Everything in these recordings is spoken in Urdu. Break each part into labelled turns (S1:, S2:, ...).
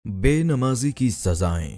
S1: بے نمازی کی سزائیں۔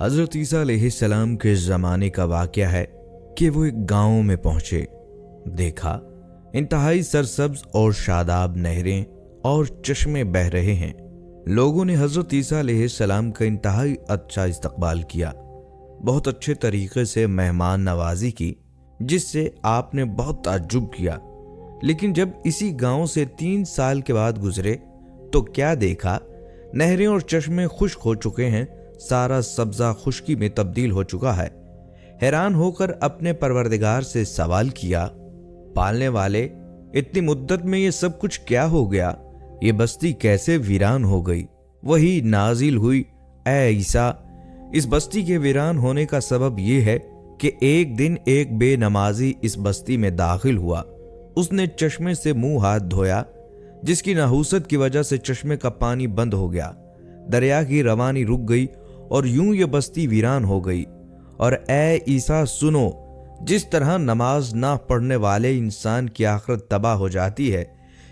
S1: حضرت عیسیٰ علیہ السلام کے زمانے کا واقعہ ہے کہ وہ ایک گاؤں میں پہنچے، دیکھا انتہائی سرسبز اور شاداب نہریں اور چشمے بہہ رہے ہیں۔ لوگوں نے حضرت عیسیٰ علیہ السلام کا انتہائی اچھا استقبال کیا، بہت اچھے طریقے سے مہمان نوازی کی، جس سے آپ نے بہت تعجب کیا۔ لیکن جب اسی گاؤں سے 3 سال کے بعد گزرے تو کیا دیکھا؟ نہریں اور چشمے خشک ہو چکے ہیں، سارا سبزہ خشکی میں تبدیل ہو چکا ہے۔ حیران ہو کر اپنے پروردگار سے سوال کیا، پالنے والے، اتنی مدت میں یہ سب کچھ کیا ہو گیا؟ یہ بستی کیسے ویران ہو گئی؟ وہی نازل ہوئی، اے عیسیٰ، اس بستی کے ویران ہونے کا سبب یہ ہے کہ ایک دن ایک بے نمازی اس بستی میں داخل ہوا۔ اس نے چشمے سے منہ ہاتھ دھویا، جس کی نحوست کی وجہ سے چشمے کا پانی بند ہو گیا، دریا کی روانی رک گئی اور یوں یہ بستی ویران ہو گئی۔ اور اے عیسیٰ سنو، جس طرح نماز نہ پڑھنے والے انسان کی آخرت تباہ ہو جاتی ہے،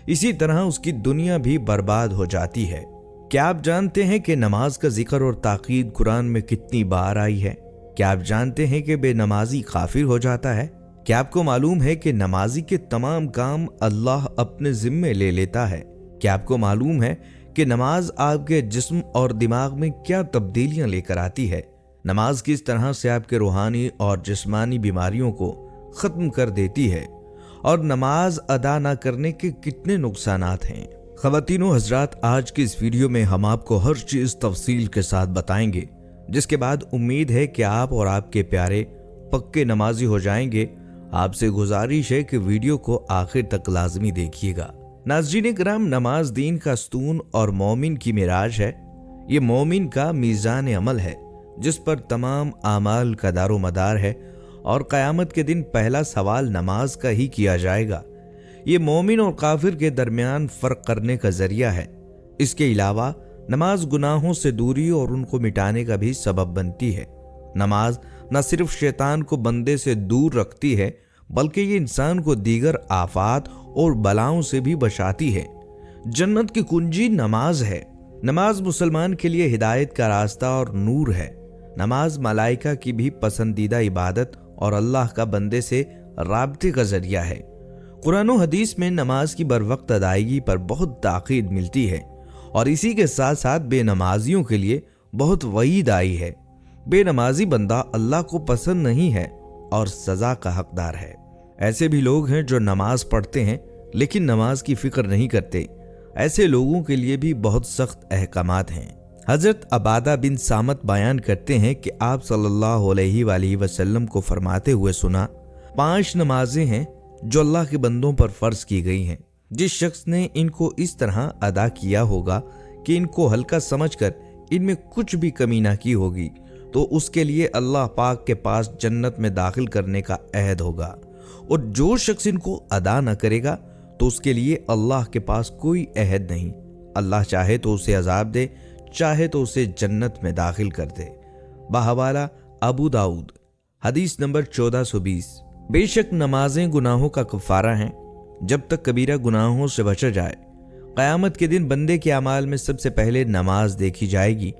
S1: اسی طرح اس کی دنیا بھی برباد ہو جاتی ہے۔ کیا آپ جانتے ہیں کہ نماز کا ذکر اور تاکید قرآن میں کتنی بار آئی ہے؟ کیا آپ جانتے ہیں کہ بے نمازی کافر ہو جاتا ہے؟ کیا آپ کو معلوم ہے کہ نمازی کے تمام کام اللہ اپنے ذمے لے لیتا ہے؟ کیا آپ کو معلوم ہے کہ نماز آپ کے جسم اور دماغ میں کیا تبدیلیاں لے کر آتی ہے؟ نماز کس طرح سے آپ کے روحانی اور جسمانی بیماریوں کو ختم کر دیتی ہے؟ اور نماز ادا نہ کرنے کے کتنے نقصانات ہیں؟ خواتین و حضرات، آج کی اس ویڈیو میں ہم آپ کو ہر چیز تفصیل کے ساتھ بتائیں گے، جس کے بعد امید ہے کہ آپ اور آپ کے پیارے پکے نمازی ہو جائیں گے۔ آپ سے گزارش ہے کہ ویڈیو کو آخر تک لازمی دیکھیے گا۔ ناظرین کرام، نماز دین کا ستون اور مومن کی معراج ہے۔ یہ مومن کا میزان عمل ہے، جس پر تمام اعمال کا دار و مدار ہے، اور قیامت کے دن پہلا سوال نماز کا ہی کیا جائے گا۔ یہ مومن اور کافر کے درمیان فرق کرنے کا ذریعہ ہے۔ اس کے علاوہ نماز گناہوں سے دوری اور ان کو مٹانے کا بھی سبب بنتی ہے۔ نماز نہ صرف شیطان کو بندے سے دور رکھتی ہے، بلکہ یہ انسان کو دیگر آفات اور بلاؤں سے بھی بچاتی ہے۔ جنت کی کنجی نماز ہے۔ نماز مسلمان کے لیے ہدایت کا راستہ اور نور ہے۔ نماز ملائکہ کی بھی پسندیدہ عبادت اور اللہ کا بندے سے رابطے کا ذریعہ ہے۔ قرآن و حدیث میں نماز کی بروقت ادائیگی پر بہت تاکید ملتی ہے، اور اسی کے ساتھ ساتھ بے نمازیوں کے لیے بہت وعید آئی ہے۔ بے نمازی بندہ اللہ کو پسند نہیں ہے اور سزا کا حقدار ہے۔ ایسے بھی لوگ ہیں جو نماز پڑھتے ہیں لیکن نماز کی فکر نہیں کرتے۔ ایسے لوگوں کے لیے بھی بہت سخت احکامات ہیں۔ حضرت عبادہ بن صامت بیان کرتے ہیں کہ آپ صلی اللہ علیہ وآلہ وسلم کو فرماتے ہوئے سنا، 5 نمازیں ہیں جو اللہ کے بندوں پر فرض کی گئی ہیں۔ جس شخص نے ان کو اس طرح ادا کیا ہوگا کہ ان کو ہلکا سمجھ کر ان میں کچھ بھی کمی نہ کی ہوگی، تو اس کے لیے اللہ پاک کے پاس جنت میں داخل کرنے کا عہد ہوگا، اور جو شخص ان کو ادا نہ کرے گا تو اس کے لیے اللہ کے پاس کوئی عہد نہیں۔ اللہ چاہے تو اسے عذاب دے، چاہے تو اسے جنت میں داخل کر دے۔ بحوالہ ابو داؤد، حدیث نمبر 1420۔ بے شک نمازیں گناہوں کا کفارہ ہیں جب تک کبیرہ گناہوں سے بچا جائے۔ قیامت کے دن بندے کے اعمال میں سب سے پہلے نماز دیکھی جائے گی۔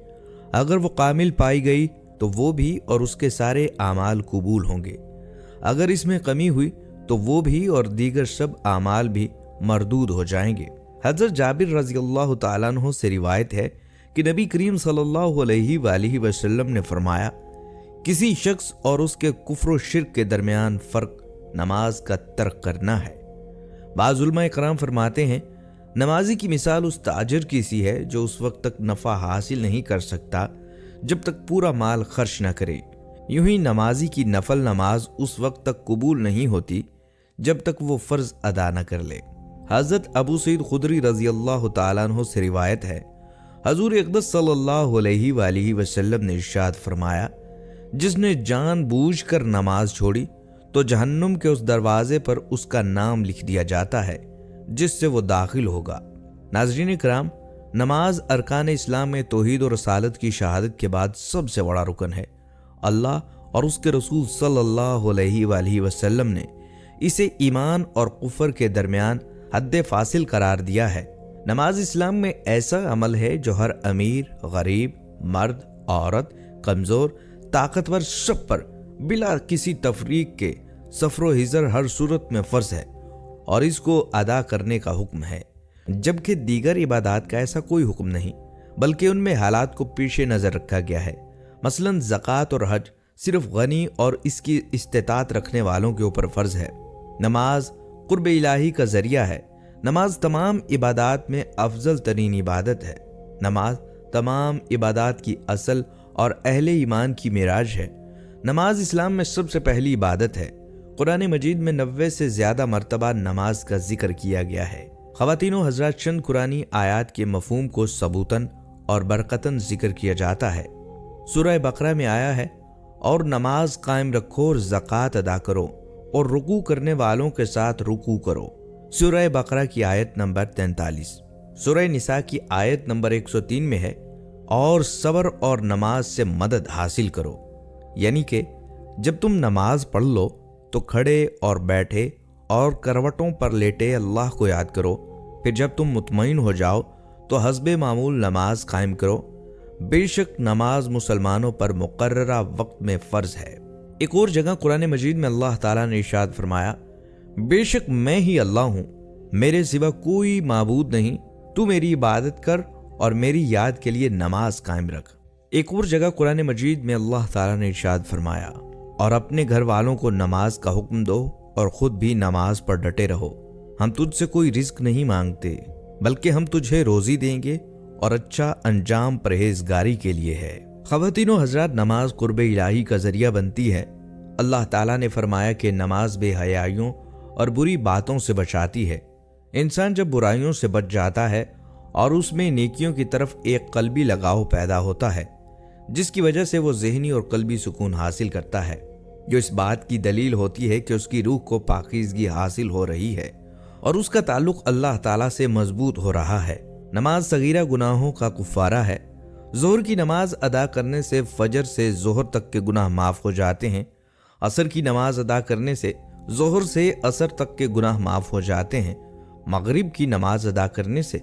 S1: اگر وہ کامل پائی گئی تو وہ بھی اور اس کے سارے اعمال قبول ہوں گے۔ اگر اس میں کمی ہوئی تو وہ بھی اور دیگر سب اعمال بھی مردود ہو جائیں گے۔ حضرت جابر رضی اللہ تعالیٰ عنہ سے روایت ہے کہ نبی کریم صلی اللہ علیہ وآلہ وسلم نے فرمایا، کسی شخص اور اس کے کفر و شرک کے درمیان فرق نماز کا ترک کرنا ہے۔ بعض علماء کرام فرماتے ہیں، نمازی کی مثال اس تاجر کی سی ہے جو اس وقت تک نفع حاصل نہیں کر سکتا جب تک پورا مال خرچ نہ کرے۔ یوں ہی نمازی کی نفل نماز اس وقت تک قبول نہیں ہوتی جب تک وہ فرض ادا نہ کر لے۔ حضرت ابو سعید خدری رضی اللہ تعالیٰ عنہ سے روایت ہے، حضور اقدس صلی اللہ علیہ وآلہ وسلم نے ارشاد فرمایا، جس نے جان بوجھ کر نماز چھوڑی تو جہنم کے اس دروازے پر اس کا نام لکھ دیا جاتا ہے جس سے وہ داخل ہوگا۔ ناظرین کرام، نماز ارکان اسلام میں توحید و رسالت کی شہادت کے بعد سب سے بڑا رکن ہے۔ اللہ اور اس کے رسول صلی اللہ علیہ وآلہ وسلم نے اسے ایمان اور کفر کے درمیان حد فاصل قرار دیا ہے۔ نماز اسلام میں ایسا عمل ہے جو ہر امیر، غریب، مرد، عورت، کمزور، طاقتور سب پر بلا کسی تفریق کے سفر و حضر ہر صورت میں فرض ہے اور اس کو ادا کرنے کا حکم ہے، جبکہ دیگر عبادات کا ایسا کوئی حکم نہیں، بلکہ ان میں حالات کو پیش نظر رکھا گیا ہے۔ مثلا زکوٰۃ اور حج صرف غنی اور اس کی استطاعت رکھنے والوں کے اوپر فرض ہے۔ نماز قرب الہی کا ذریعہ ہے۔ نماز تمام عبادات میں افضل ترین عبادت ہے۔ نماز تمام عبادات کی اصل اور اہل ایمان کی معراج ہے۔ نماز اسلام میں سب سے پہلی عبادت ہے۔ قرآن مجید میں 90 سے زیادہ مرتبہ نماز کا ذکر کیا گیا ہے۔ خواتین و حضرات، چند قرآنی آیات کے مفہوم کو ثبوتاً اور برکتاً ذکر کیا جاتا ہے۔ سورہ بقرہ میں آیا ہے، اور نماز قائم رکھو اور زکوٰۃ ادا کرو اور رکوع کرنے والوں کے ساتھ رکوع کرو۔ سورہ بقرہ کی آیت نمبر 43۔ سورہ نساء کی آیت نمبر 103 میں ہے، اور صبر اور نماز سے مدد حاصل کرو، یعنی کہ جب تم نماز پڑھ لو تو کھڑے اور بیٹھے اور کروٹوں پر لیٹے اللہ کو یاد کرو، پھر جب تم مطمئن ہو جاؤ تو حسب معمول نماز قائم کرو، بے شک نماز مسلمانوں پر مقررہ وقت میں فرض ہے۔ ایک اور جگہ قرآن مجید میں اللہ تعالیٰ نے ارشاد فرمایا، بے شک میں ہی اللہ ہوں، میرے سوا کوئی معبود نہیں، تو میری عبادت کر اور میری یاد کے لیے نماز قائم رکھ۔ ایک اور جگہ قرآن مجید میں اللہ تعالیٰ نے ارشاد فرمایا، اور اپنے گھر والوں کو نماز کا حکم دو اور خود بھی نماز پر ڈٹے رہو، ہم تجھ سے کوئی رزق نہیں مانگتے بلکہ ہم تجھے روزی دیں گے اور اچھا انجام پرہیزگاری کے لیے ہے۔ خواتین و حضرات، نماز قرب الہی کا ذریعہ بنتی ہے۔ اللہ تعالیٰ نے فرمایا کہ نماز بے حیائیوں اور بری باتوں سے بچاتی ہے۔ انسان جب برائیوں سے بچ جاتا ہے اور اس میں نیکیوں کی طرف ایک قلبی لگاؤ پیدا ہوتا ہے، جس کی وجہ سے وہ ذہنی اور قلبی سکون حاصل کرتا ہے، جو اس بات کی دلیل ہوتی ہے کہ اس کی روح کو پاکیزگی حاصل ہو رہی ہے اور اس کا تعلق اللہ تعالیٰ سے مضبوط ہو رہا ہے۔ نماز صغیرہ گناہوں کا کفارہ ہے۔ ظہر کی نماز ادا کرنے سے فجر سے ظہر تک کے گناہ معاف ہو جاتے ہیں۔ عصر کی نماز ادا کرنے سے ظہر سے عصر تک کے گناہ معاف ہو جاتے ہیں۔ مغرب کی نماز ادا کرنے سے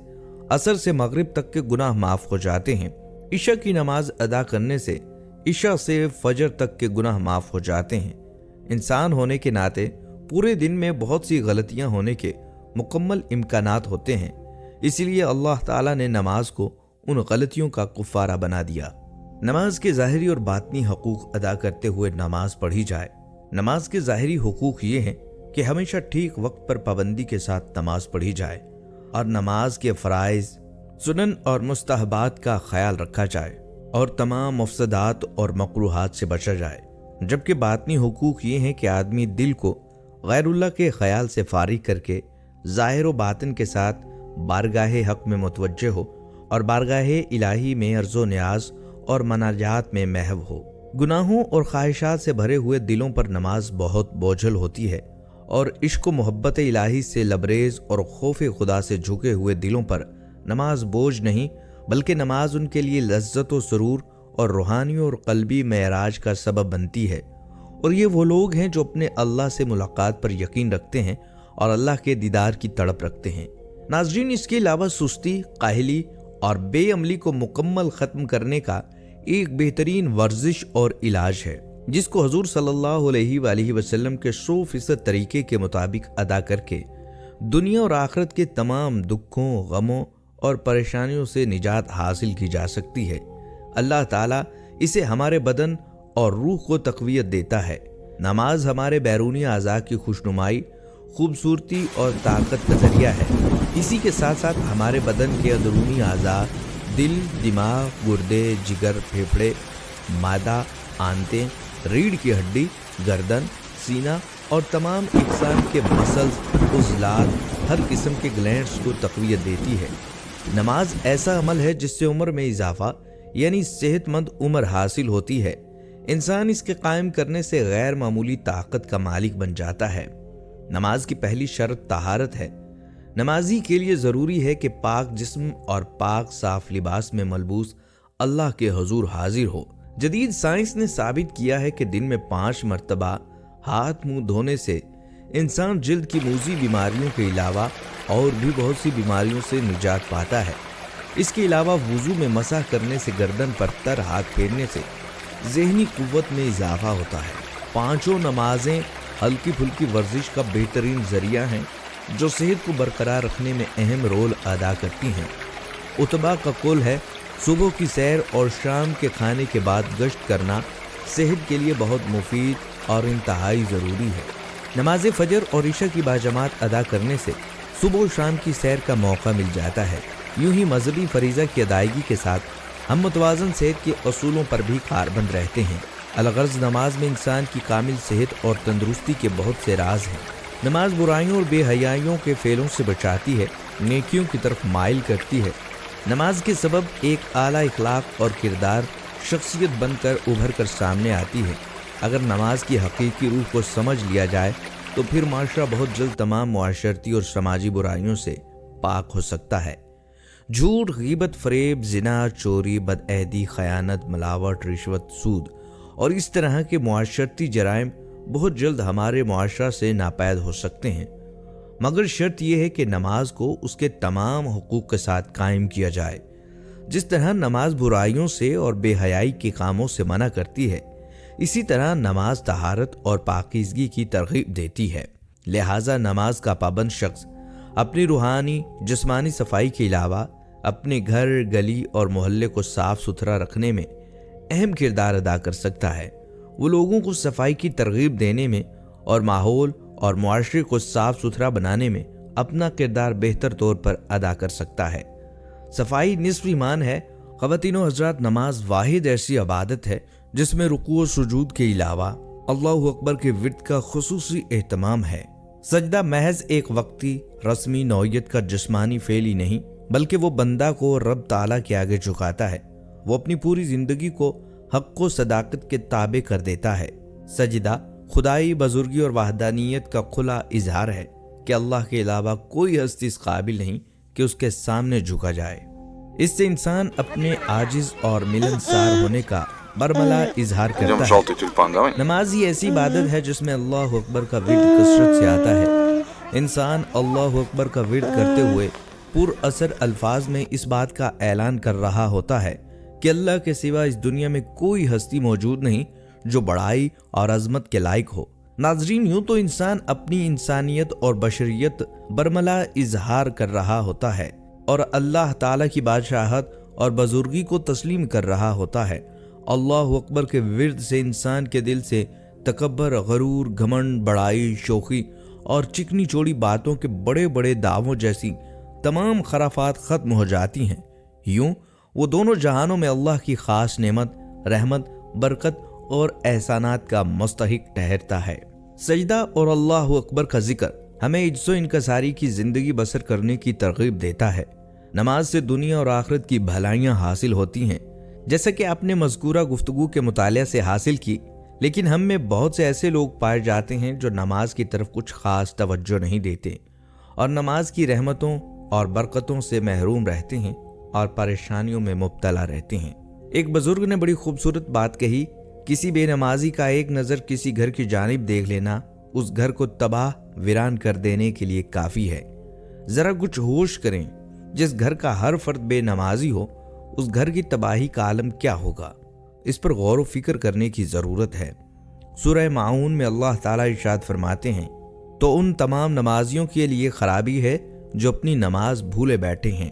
S1: عصر سے مغرب تک کے گناہ معاف ہو جاتے ہیں۔ عشاء کی نماز ادا کرنے سے عشاء سے فجر تک کے گناہ معاف ہو جاتے ہیں۔ انسان ہونے کے ناطے پورے دن میں بہت سی غلطیاں ہونے کے مکمل امکانات ہوتے ہیں، اس لیے اللہ تعالیٰ نے نماز کو ان غلطیوں کا کفارہ بنا دیا۔ نماز کے ظاہری اور باطنی حقوق ادا کرتے ہوئے نماز پڑھی جائے۔ نماز کے ظاہری حقوق یہ ہیں کہ ہمیشہ ٹھیک وقت پر پابندی کے ساتھ نماز پڑھی جائے اور نماز کے فرائض، سنن اور مستحبات کا خیال رکھا جائے اور تمام مفسدات اور مکروہات سے بچا جائے۔ جبکہ باطنی حقوق یہ ہیں کہ آدمی دل کو غیر اللہ کے خیال سے فارغ کر کے ظاہر و باطن کے ساتھ بارگاہ حق میں متوجہ ہو اور بارگاہ الہی میں عرض و نیاز اور مناجات میں محو ہو۔ گناہوں اور خواہشات سے بھرے ہوئے دلوں پر نماز بہت بوجھل ہوتی ہے، اور عشق و محبت الہی سے لبریز اور خوف خدا سے جھکے ہوئے دلوں پر نماز بوجھ نہیں، بلکہ نماز ان کے لیے لذت و سرور اور روحانی اور قلبی معراج کا سبب بنتی ہے۔ اور یہ وہ لوگ ہیں جو اپنے اللہ سے ملاقات پر یقین رکھتے ہیں اور اللہ کے دیدار کی تڑپ رکھتے ہیں۔ ناظرین، اس کے علاوہ سستی، کاہلی اور بے عملی کو مکمل ختم کرنے کا ایک بہترین ورزش اور علاج ہے، جس کو حضور صلی اللہ علیہ وآلہ وسلم کے 100% طریقے کے مطابق ادا کر کے دنیا اور آخرت کے تمام دکھوں، غموں اور پریشانیوں سے نجات حاصل کی جا سکتی ہے۔ اللہ تعالیٰ اسے ہمارے بدن اور روح کو تقویت دیتا ہے۔ نماز ہمارے بیرونی اعضاء کی خوشنمائی، خوبصورتی اور طاقت کا ذریعہ ہے۔ اسی کے ساتھ ساتھ ہمارے بدن کے اندرونی اعضاء، دل، دماغ، گردے، جگر، پھیپھڑے، معدہ، آنتیں، ریڑھ کی ہڈی، گردن، سینہ اور تمام اقسام کے مسلز، عضلات، ہر قسم کے گلینڈز کو تقویت دیتی ہے۔ نماز ایسا عمل ہے جس سے عمر میں اضافہ یعنی صحت مند عمر حاصل ہوتی ہے۔ انسان اس کے قائم کرنے سے غیر معمولی طاقت کا مالک بن جاتا ہے۔ نماز کی پہلی شرط طہارت ہے۔ نمازی کے لیے ضروری ہے کہ پاک جسم اور پاک صاف لباس میں ملبوس اللہ کے حضور حاضر ہو۔ جدید سائنس نے ثابت کیا ہے کہ دن میں 5 مرتبہ ہاتھ منہ دھونے سے انسان جلد کی موذی بیماریوں کے علاوہ اور بھی بہت سی بیماریوں سے نجات پاتا ہے۔ اس کے علاوہ وضو میں مسح کرنے سے، گردن پر تر ہاتھ پھیرنے سے ذہنی قوت میں اضافہ ہوتا ہے۔ پانچوں نمازیں ہلکی پھلکی ورزش کا بہترین ذریعہ ہیں جو صحت کو برقرار رکھنے میں اہم رول ادا کرتی ہیں۔ اتباع کا قول ہے، صبح کی سیر اور شام کے کھانے کے بعد گشت کرنا صحت کے لیے بہت مفید اور انتہائی ضروری ہے۔ نماز فجر اور عشاء کی باجماعت ادا کرنے سے صبح و شام کی سیر کا موقع مل جاتا ہے۔ یوں ہی مذہبی فریضہ کی ادائیگی کے ساتھ ہم متوازن صحت کے اصولوں پر بھی کاربند رہتے ہیں۔ الغرض نماز میں انسان کی کامل صحت اور تندرستی کے بہت سے راز ہیں۔ نماز برائیوں اور بے حیائیوں کے فعلوں سے بچاتی ہے، نیکیوں کی طرف مائل کرتی ہے۔ نماز کے سبب ایک اعلیٰ اخلاق اور کردار شخصیت بن کر ابھر کر سامنے آتی ہے۔ اگر نماز کی حقیقی روح کو سمجھ لیا جائے تو پھر معاشرہ بہت جلد تمام معاشرتی اور سماجی برائیوں سے پاک ہو سکتا ہے۔ جھوٹ، غیبت، فریب، زنا، چوری، بدعہدی، خیانت، ملاوٹ، رشوت، سود اور اس طرح کے معاشرتی جرائم بہت جلد ہمارے معاشرہ سے ناپید ہو سکتے ہیں، مگر شرط یہ ہے کہ نماز کو اس کے تمام حقوق کے ساتھ قائم کیا جائے۔ جس طرح نماز برائیوں سے اور بے حیائی کے کاموں سے منع کرتی ہے، اسی طرح نماز طہارت اور پاکیزگی کی ترغیب دیتی ہے۔ لہٰذا نماز کا پابند شخص اپنی روحانی جسمانی صفائی کے علاوہ اپنے گھر، گلی اور محلے کو صاف ستھرا رکھنے میں اہم کردار ادا کر سکتا ہے۔ وہ لوگوں کو صفائی کی ترغیب دینے میں اور ماحول اور معاشرے کو صاف ستھرا بنانے میں اپنا کردار بہتر طور پر ادا کر سکتا ہے۔ صفائی نصف ایمان ہے۔ خواتین و حضرات، نماز واحد ایسی عبادت ہے جس میں رکوع و سجود کے علاوہ اللہ اکبر کے ورد کا خصوصی اہتمام ہے۔ سجدہ محض ایک وقتی رسمی نوعیت کا جسمانی فعل ہی نہیں، بلکہ وہ بندہ کو رب تعالیٰ کے آگے جھکاتا ہے۔ وہ اپنی پوری زندگی کو حق و صداقت کے تابع کر دیتا ہے۔ سجدہ خدائی بزرگی اور وحدانیت کا کھلا اظہار ہے کہ اللہ کے علاوہ کوئی ہستی اس قابل نہیں کہ اس کے سامنے جھکا جائے۔ اس سے انسان اپنے عاجز اور ملنسار ہونے کا برملا اظہار کرتا ہے۔ نماز ہی ایسی عبادت ہے جس میں اللہ اکبر کا ورد کثرت سے آتا ہے۔ انسان اللہ اکبر کا ورد کرتے ہوئے پر اثر الفاظ میں اس بات کا اعلان کر رہا ہوتا ہے کہ اللہ کے سوا اس دنیا میں کوئی ہستی موجود نہیں جو بڑائی اور عظمت کے لائق ہو۔ ناظرین، یوں تو انسان اپنی انسانیت اور بشریت برملا اظہار کر رہا ہوتا ہے اور اللہ تعالیٰ کی بادشاہت اور بزرگی کو تسلیم کر رہا ہوتا ہے۔ اللہ اکبر کے ورد سے انسان کے دل سے تکبر، غرور، گھمنڈ، بڑائی، شوخی اور چکنی چوڑی باتوں کے بڑے بڑے دعووں جیسی تمام خرافات ختم ہو جاتی ہیں۔ یوں وہ دونوں جہانوں میں اللہ کی خاص نعمت، رحمت، برکت اور احسانات کا مستحق ٹھہرتا ہے۔ سجدہ اور اللہ اکبر کا ذکر ہمیں عجز و انکساری کی زندگی بسر کرنے کی ترغیب دیتا ہے۔ نماز سے دنیا اور آخرت کی بھلائیاں حاصل ہوتی ہیں، جیسا کہ آپ نے مذکورہ گفتگو کے مطالعہ سے حاصل کی، لیکن ہم میں بہت سے ایسے لوگ پائے جاتے ہیں جو نماز کی طرف کچھ خاص توجہ نہیں دیتے اور نماز کی رحمتوں اور برکتوں سے محروم رہتے ہیں اور پریشانیوں میں مبتلا رہتے ہیں۔ ایک بزرگ نے بڑی خوبصورت بات کہی، کسی بے نمازی کا ایک نظر کسی گھر کی جانب دیکھ لینا اس گھر کو تباہ ویران کر دینے کے لیے کافی ہے۔ ذرا کچھ ہوش کریں، جس گھر کا ہر فرد بے نمازی ہو اس گھر کی تباہی کا عالم کیا ہوگا؟ اس پر غور و فکر کرنے کی ضرورت ہے۔ سورہ ماعون میں اللہ تعالیٰ ارشاد فرماتے ہیں، تو ان تمام نمازیوں کے لیے خرابی ہے جو اپنی نماز بھولے بیٹھے ہیں۔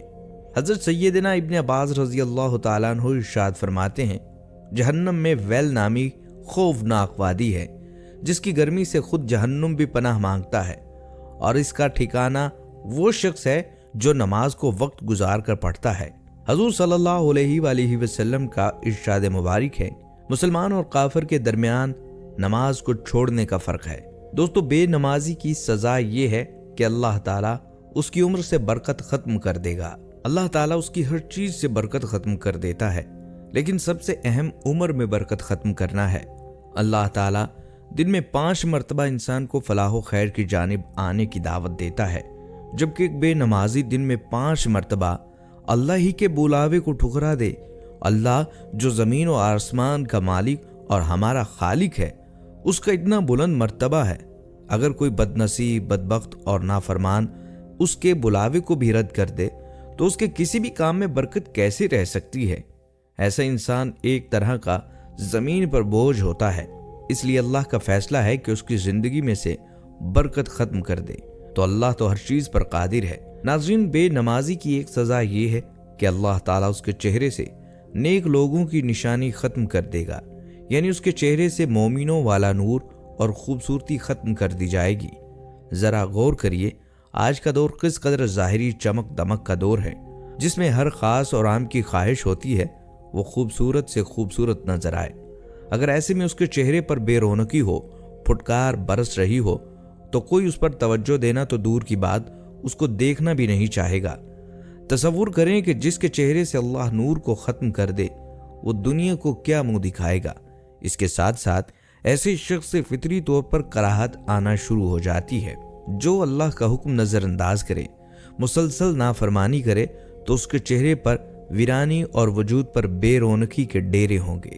S1: حضرت سیدنا ابن عباس رضی اللہ تعالیٰ عنہ ارشاد فرماتے ہیں، جہنم میں ویل نامی خوفناک وادی ہے جس کی گرمی سے خود جہنم بھی پناہ مانگتا ہے، اور اس کا ٹھکانہ وہ شخص ہے جو نماز کو وقت گزار کر پڑھتا ہے۔ حضور صلی اللہ علیہ وآلہ وسلم کا ارشاد مبارک ہے، مسلمان اور کافر کے درمیان نماز کو چھوڑنے کا فرق ہے۔ دوستو، بے نمازی کی سزا یہ ہے کہ اللہ تعالیٰ اس کی عمر سے برکت ختم کر دے گا۔ اللہ تعالیٰ اس کی ہر چیز سے برکت ختم کر دیتا ہے، لیکن سب سے اہم عمر میں برکت ختم کرنا ہے۔ اللہ تعالیٰ دن میں 5 مرتبہ انسان کو فلاح و خیر کی جانب آنے کی دعوت دیتا ہے، جبکہ ایک بے نمازی دن میں 5 مرتبہ اللہ ہی کے بلاوے کو ٹھکرا دے۔ اللہ جو زمین و آسمان کا مالک اور ہمارا خالق ہے، اس کا اتنا بلند مرتبہ ہے، اگر کوئی بدنصیب، بدبخت اور نافرمان اس کے بلاوے کو بھی رد کر دے تو اس کے کسی بھی کام میں برکت کیسے رہ سکتی ہے؟ ایسا انسان ایک طرح کا زمین پر بوجھ ہوتا ہے۔ اس لیے اللہ کا فیصلہ ہے کہ اس کی زندگی میں سے برکت ختم کر دے، تو اللہ تو ہر چیز پر قادر ہے۔ ناظرین، بے نمازی کی ایک سزا یہ ہے کہ اللہ تعالیٰ اس کے چہرے سے نیک لوگوں کی نشانی ختم کر دے گا، یعنی اس کے چہرے سے مومنوں والا نور اور خوبصورتی ختم کر دی جائے گی۔ ذرا غور کریے، آج کا دور کس قدر ظاہری چمک دمک کا دور ہے، جس میں ہر خاص اور عام کی خواہش ہوتی ہے وہ خوبصورت سے خوبصورت نظر آئے۔ اگر ایسے میں اس کے چہرے پر بے رونقی ہو، پھٹکار برس رہی ہو، تو کوئی اس پر توجہ دینا تو دور کی بات، اس کو دیکھنا بھی نہیں چاہے گا۔ تصور کریں کہ جس کے چہرے سے اللہ نور کو ختم کر دے، وہ دنیا کو کیا منہ دکھائے گا۔ اس کے ساتھ ساتھ ایسے شخص سے فطری طور پر کراہت آنا شروع ہو جاتی ہے۔ جو اللہ کا حکم نظر انداز کرے، مسلسل نافرمانی کرے، تو اس کے چہرے پر ویرانی اور وجود پر بے رونقی کے ڈیرے ہوں گے۔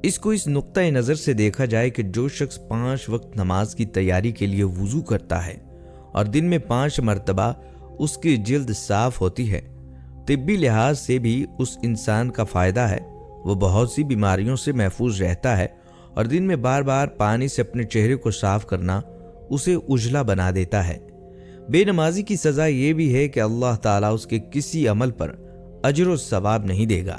S1: اس کو اس نقطۂ نظر سے دیکھا جائے کہ جو شخص 5 وقت نماز کی تیاری کے لیے وضو کرتا ہے اور دن میں 5 مرتبہ اس کی جلد صاف ہوتی ہے، طبی لحاظ سے بھی اس انسان کا فائدہ ہے، وہ بہت سی بیماریوں سے محفوظ رہتا ہے، اور دن میں بار بار پانی سے اپنے چہرے کو صاف کرنا اسے اجلا بنا دیتا ہے۔ بے نمازی کی سزا یہ بھی ہے کہ اللہ تعالیٰ اس کے کسی عمل پر اجر و ثواب نہیں دے گا۔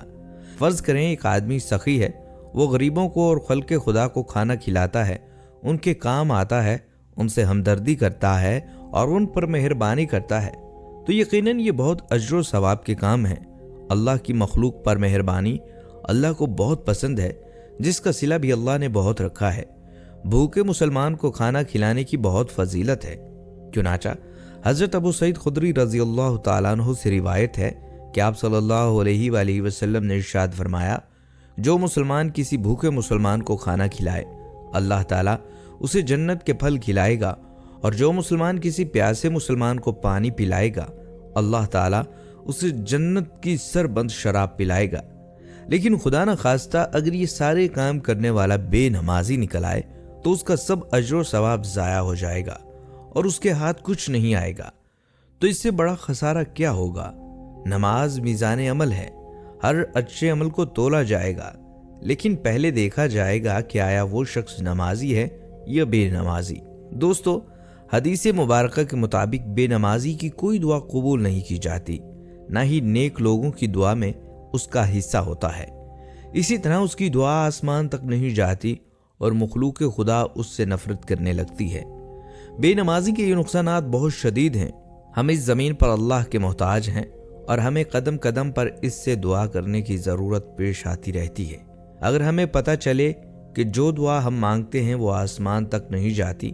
S1: فرض کریں ایک آدمی سخی ہے، وہ غریبوں کو اور خلق خدا کو کھانا کھلاتا ہے، ان کے کام آتا ہے، ان سے ہمدردی کرتا ہے اور ان پر مہربانی کرتا ہے، تو یقیناً یہ بہت اجر و ثواب کے کام ہیں۔ اللہ کی مخلوق پر مہربانی اللہ کو بہت پسند ہے، جس کا صلہ بھی اللہ نے بہت رکھا ہے۔ بھوکے مسلمان کو کھانا کھلانے کی بہت فضیلت ہے۔ چنانچہ حضرت ابو سعید خدری رضی اللہ تعالیٰ عنہ سے روایت ہے کہ آپ صلی اللہ علیہ وآلہ وسلم نے ارشاد فرمایا، جو مسلمان کسی بھوکے مسلمان کو کھانا کھلائے، اللہ تعالیٰ اسے جنت کے پھل کھلائے گا، اور جو مسلمان کسی پیاسے مسلمان کو پانی پلائے گا، اللہ تعالیٰ اسے جنت کی سربند شراب پلائے گا۔ لیکن خدا نہ خواستہ اگر یہ سارے کام کرنے والا بے نمازی نکل آئے تو اس کا سب اجر و ثواب ضائع ہو جائے گا اور اس کے ہاتھ کچھ نہیں آئے گا۔ تو اس سے بڑا خسارہ کیا ہوگا؟ نماز میزان عمل ہے، ہر اچھے عمل کو تولا جائے گا، لیکن پہلے دیکھا جائے گا کہ آیا وہ شخص نمازی ہے یا بے نمازی۔ دوستو، حدیث مبارکہ کے مطابق بے نمازی کی کوئی دعا قبول نہیں کی جاتی، نہ ہی نیک لوگوں کی دعا میں اس کا حصہ ہوتا ہے۔ اسی طرح اس کی دعا آسمان تک نہیں جاتی اور مخلوق خدا اس سے نفرت کرنے لگتی ہے۔ بے نمازی کے یہ نقصانات بہت شدید ہیں۔ ہم اس زمین پر اللہ کے محتاج ہیں اور ہمیں قدم قدم پر اس سے دعا کرنے کی ضرورت پیش آتی رہتی ہے۔ اگر ہمیں پتہ چلے کہ جو دعا ہم مانگتے ہیں وہ آسمان تک نہیں جاتی،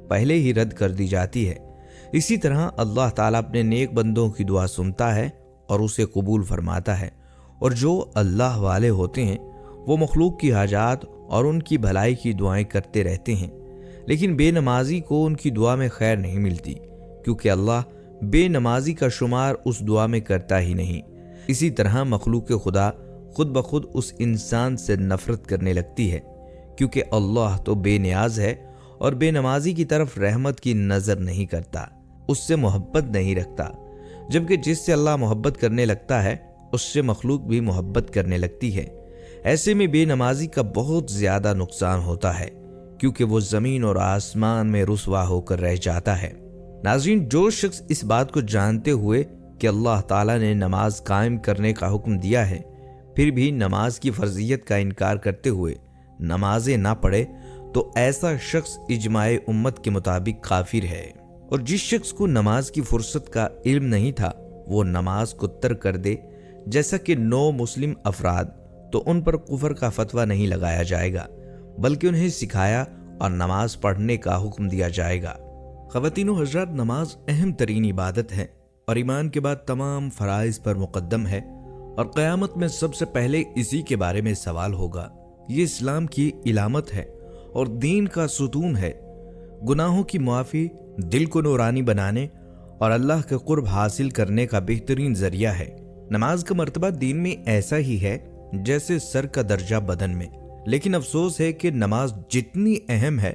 S1: پہلے ہی رد کر دی جاتی ہے، اسی طرح اللہ تعالیٰ اپنے نیک بندوں کی دعا سنتا ہے اور اسے قبول فرماتا ہے، اور جو اللہ والے ہوتے ہیں وہ مخلوق کی حاجات اور ان کی بھلائی کی دعائیں کرتے رہتے ہیں، لیکن بے نمازی کو ان کی دعا میں خیر نہیں ملتی، کیونکہ اللہ بے نمازی کا شمار اس دعا میں کرتا ہی نہیں۔ اسی طرح مخلوق خدا خود بخود اس انسان سے نفرت کرنے لگتی ہے، کیونکہ اللہ تو بے نیاز ہے اور بے نمازی کی طرف رحمت کی نظر نہیں کرتا، اس سے محبت نہیں رکھتا، جبکہ جس سے اللہ محبت کرنے لگتا ہے اس سے مخلوق بھی محبت کرنے لگتی ہے۔ ایسے میں بے نمازی کا بہت زیادہ نقصان ہوتا ہے، کیونکہ وہ زمین اور آسمان میں رسوا ہو کر رہ جاتا ہے۔ ناظرین، جو شخص اس بات کو جانتے ہوئے کہ اللہ تعالیٰ نے نماز قائم کرنے کا حکم دیا ہے، پھر بھی نماز کی فرضیت کا انکار کرتے ہوئے نمازیں نہ پڑھے، تو ایسا شخص اجماع امت کے مطابق کافر ہے۔ اور جس شخص کو نماز کی فرصت کا علم نہیں تھا، وہ نماز کو ترک کر دے، جیسا کہ 9 مسلم افراد، تو ان پر کفر کا فتویٰ نہیں لگایا جائے گا، بلکہ انہیں سکھایا اور نماز پڑھنے کا حکم دیا جائے گا۔ خواتین و حضرات، نماز اہم ترین عبادت ہے اور ایمان کے بعد تمام فرائض پر مقدم ہے، اور قیامت میں سب سے پہلے اسی کے بارے میں سوال ہوگا۔ یہ اسلام کی علامت ہے اور دین کا ستون ہے، گناہوں کی معافی، دل کو نورانی بنانے اور اللہ کے قرب حاصل کرنے کا بہترین ذریعہ ہے۔ نماز کا مرتبہ دین میں ایسا ہی ہے جیسے سر کا درجہ بدن میں، لیکن افسوس ہے کہ نماز جتنی اہم ہے،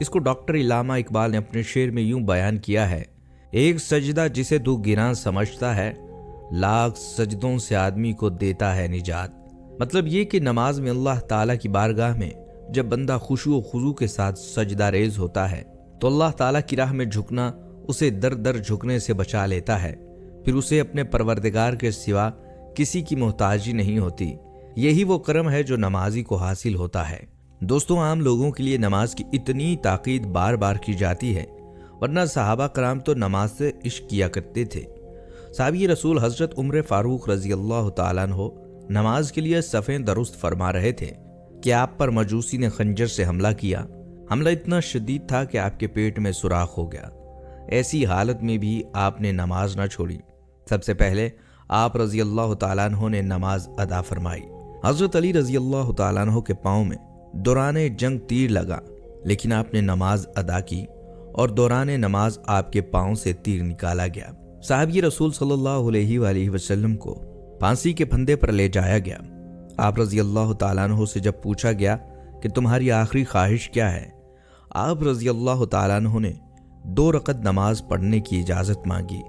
S1: اس کو ڈاکٹر علامہ اقبال نے اپنے شعر میں یوں بیان کیا ہے: ایک سجدہ جسے تو گراں سمجھتا ہے، لاکھ سجدوں سے آدمی کو دیتا ہے نجات۔ مطلب یہ کہ نماز میں اللہ تعالیٰ کی بارگاہ میں جب بندہ خشوع و خضوع کے ساتھ سجدہ ریز ہوتا ہے تو اللہ تعالیٰ کی راہ میں جھکنا اسے در در جھکنے سے بچا لیتا ہے، پھر اسے اپنے پروردگار کے سوا کسی کی محتاجی نہیں ہوتی۔ یہی وہ کرم ہے جو نمازی کو حاصل ہوتا ہے۔ دوستوں، عام لوگوں کے لیے نماز کی اتنی تاکید بار بار کی جاتی ہے، ورنہ صحابہ کرام تو نماز سے عشق کیا کرتے تھے۔ صحابی رسول حضرت عمر فاروق رضی اللہ تعالیٰ عنہ نماز کے لیے صفیں درست فرما رہے تھے کہ آپ پر مجوسی نے خنجر سے حملہ کیا۔ حملہ اتنا شدید تھا کہ آپ کے پیٹ میں سوراخ ہو گیا۔ ایسی حالت میں بھی آپ نے نماز نہ چھوڑی۔ سب سے پہلے آپ رضی اللہ تعالیٰ عنہ نے نماز ادا فرمائی۔ حضرت علی رضی اللہ تعالیٰ عنہ کے پاؤں میں دوران جنگ تیر لگا، لیکن آپ نے نماز ادا کی اور دوران نماز آپ کے پاؤں سے تیر نکالا گیا۔ صحابی رسول صلی اللہ علیہ وآلہ وسلم کو پھانسی کے پھندے پر لے جایا گیا۔ آپ رضی اللہ تعالیٰ عنہ سے جب پوچھا گیا کہ تمہاری آخری خواہش کیا ہے، آپ رضی اللہ تعالیٰ عنہ نے 2 رکعت نماز پڑھنے کی اجازت مانگی۔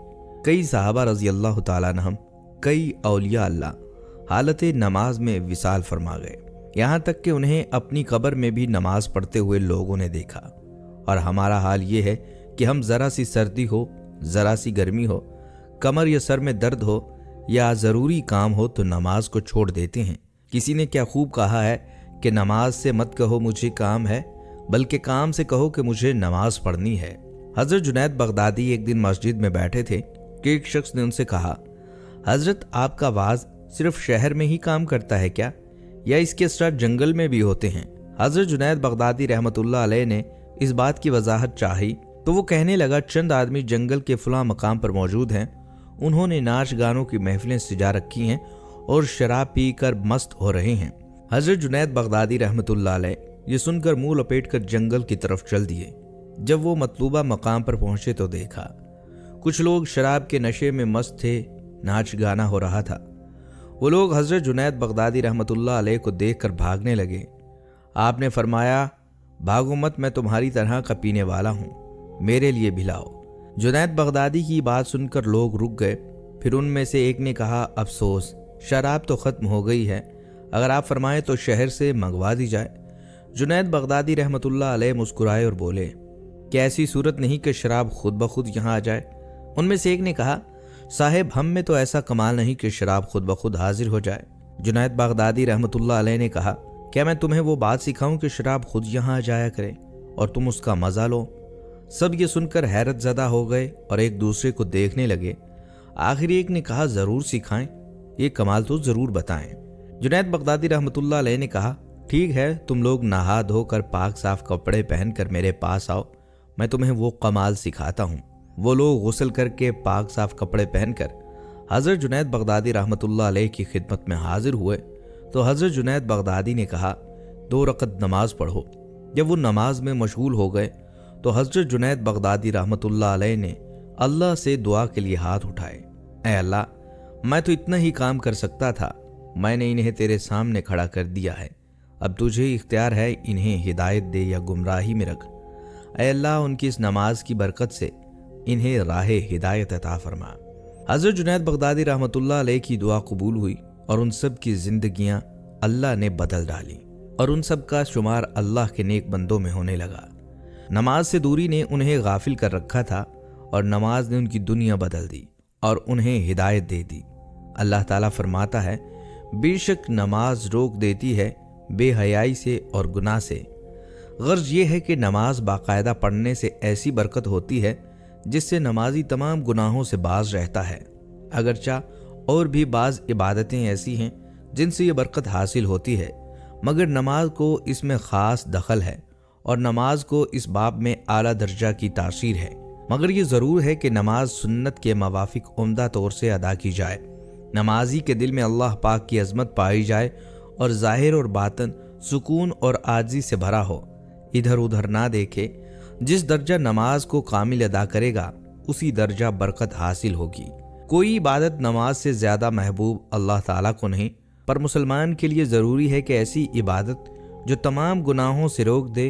S1: کئی صحابہ رضی اللہ تعالیٰ عنہم، کئی اولیاء اللہ حالت نماز میں وصال فرما گئے، یہاں تک کہ انہیں اپنی قبر میں بھی نماز پڑھتے ہوئے لوگوں نے دیکھا۔ اور ہمارا حال یہ ہے کہ ہم ذرا سی سردی ہو، ذرا سی گرمی ہو، کمر یا سر میں درد ہو یا ضروری کام ہو تو نماز کو چھوڑ دیتے ہیں۔ کسی نے کیا خوب کہا ہے کہ نماز سے مت کہو مجھے کام ہے، بلکہ کام سے کہو کہ مجھے نماز پڑھنی ہے۔ حضرت جنید بغدادی ایک دن مسجد میں بیٹھے تھے کہ ایک شخص نے ان سے کہا: حضرت، آپ کا واعظ صرف شہر میں ہی کام کرتا ہے کیا، یا اس کے اثرات جنگل میں بھی ہوتے ہیں؟ حضرت جنید بغدادی رحمت اللہ علیہ نے اس بات کی وضاحت چاہی تو وہ کہنے لگا: چند آدمی جنگل کے فلاں مقام پر موجود ہیں، انہوں نے ناچ گانوں کی محفلیں سجا رکھی ہیں اور شراب پی کر مست ہو رہے ہیں۔ حضرت جنید بغدادی رحمت اللہ علیہ یہ سن کر منہ لپیٹ کر جنگل کی طرف چل دیے۔ جب وہ مطلوبہ مقام پر پہنچے تو دیکھا کچھ لوگ شراب کے نشے میں مست تھے، ناچ گانا ہو رہا تھا۔ وہ لوگ حضرت جنید بغدادی رحمت اللہ علیہ کو دیکھ کر بھاگنے لگے۔ آپ نے فرمایا: بھاگو مت، میں تمہاری طرح کا پینے والا ہوں، میرے لیے بھی لاؤ۔ جنید بغدادی کی بات سن کر لوگ رک گئے۔ پھر ان میں سے ایک نے کہا: افسوس، شراب تو ختم ہو گئی ہے، اگر آپ فرمائیں تو شہر سے منگوا دی جائے۔ جنید بغدادی رحمت اللہ علیہ مسکرائے اور بولے: کیا ایسی صورت نہیں کہ شراب خود بخود یہاں آ جائے؟ ان میں سے ایک نے کہا: صاحب، ہم میں تو ایسا کمال نہیں کہ شراب خود بخود حاضر ہو جائے۔ جنید بغدادی رحمت اللہ علیہ نے کہا: کیا میں تمہیں وہ بات سکھاؤں کہ شراب خود یہاں آ جایا کرے اور تم اس کا مزہ لو؟ سب یہ سن کر حیرت زدہ ہو گئے اور ایک دوسرے کو دیکھنے لگے۔ آخر ایک نے کہا: ضرور سکھائیں، یہ کمال تو ضرور بتائیں۔ جنید بغدادی رحمت اللہ علیہ نے کہا: ٹھیک ہے، تم لوگ نہا دھو کر پاک صاف کپڑے پہن کر میرے پاس آؤ، میں تمہیں وہ کمال سکھاتا ہوں۔ وہ لوگ غسل کر کے پاک صاف کپڑے پہن کر حضرت جنید بغدادی رحمت اللہ علیہ کی خدمت میں حاضر ہوئے تو حضرت جنید بغدادی نے کہا: 2 رکعت نماز پڑھو۔ جب وہ نماز میں مشغول ہو گئے تو حضرت جنید بغدادی رحمت اللہ علیہ نے اللہ سے دعا کے لیے ہاتھ اٹھائے: اے اللہ، میں تو اتنا ہی کام کر سکتا تھا، میں نے انہیں تیرے سامنے کھڑا کر دیا ہے، اب تجھے اختیار ہے انہیں ہدایت دے یا گمراہی میں رکھ۔ اے اللہ، ان کی اس نماز کی برکت سے انہیں راہ ہدایت عطا فرما۔ حضرت جنید بغدادی رحمت اللہ علیہ کی دعا قبول ہوئی اور ان سب کی زندگیاں اللہ نے بدل ڈالی اور ان سب کا شمار اللہ کے نیک بندوں میں ہونے لگا۔ نماز سے دوری نے انہیں غافل کر رکھا تھا اور نماز نے ان کی دنیا بدل دی اور انہیں ہدایت دے دی۔ اللہ تعالیٰ فرماتا ہے: بے شک نماز روک دیتی ہے بے حیائی سے اور گناہ سے۔ غرض یہ ہے کہ نماز باقاعدہ پڑھنے سے ایسی برکت ہوتی ہے جس سے نمازی تمام گناہوں سے باز رہتا ہے۔ اگرچہ اور بھی بعض عبادتیں ایسی ہیں جن سے یہ برکت حاصل ہوتی ہے، مگر نماز کو اس میں خاص دخل ہے اور نماز کو اس باب میں اعلیٰ درجہ کی تاثیر ہے۔ مگر یہ ضرور ہے کہ نماز سنت کے موافق عمدہ طور سے ادا کی جائے، نمازی کے دل میں اللہ پاک کی عظمت پائی جائے اور ظاہر اور باطن سکون اور عاجزی سے بھرا ہو، ادھر ادھر نہ دیکھے۔ جس درجہ نماز کو کامل ادا کرے گا اسی درجہ برکت حاصل ہوگی۔ کوئی عبادت نماز سے زیادہ محبوب اللہ تعالیٰ کو نہیں، پر مسلمان کے لیے ضروری ہے کہ ایسی عبادت جو تمام گناہوں سے روک دے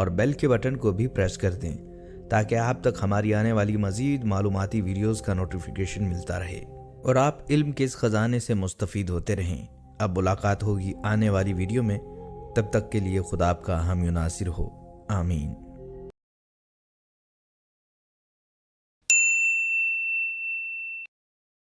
S1: اور بیل کے بٹن کو بھی پریس کر دیں تاکہ آپ تک ہماری آنے والی مزید معلوماتی ویڈیوز کا نوٹیفیکیشن ملتا رہے اور آپ علم کے اس خزانے سے مستفید ہوتے رہیں۔ اب ملاقات ہوگی آنے والی ویڈیو میں، تب تک کے لیے خدا آپ کا حامی و ناصر ہو، آمین۔